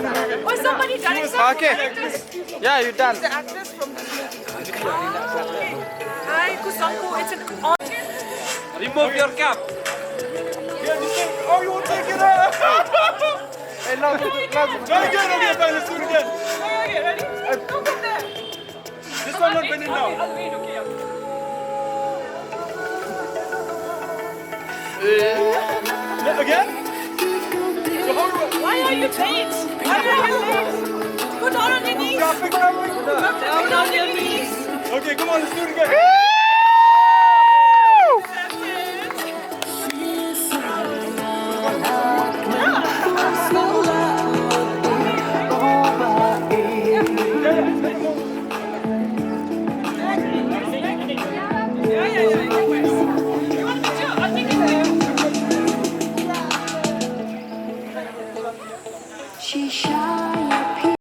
Oh, somebody done it. Okay. Yeah, you done. The actress from the movie. Hi, Kusanko. It's an honor. Remove your cap. Oh, you won't take it out. Hey, no, Try again, okay, fine, let's do it again. Okay, ready? Don't come there. This one not bending down. I'll wait, okay. Again? So how do Why are you late? Why are you late? Go down on your knees. Traffic, traffic. Go down on your knees. Okay, come on, let's do it again. She shot.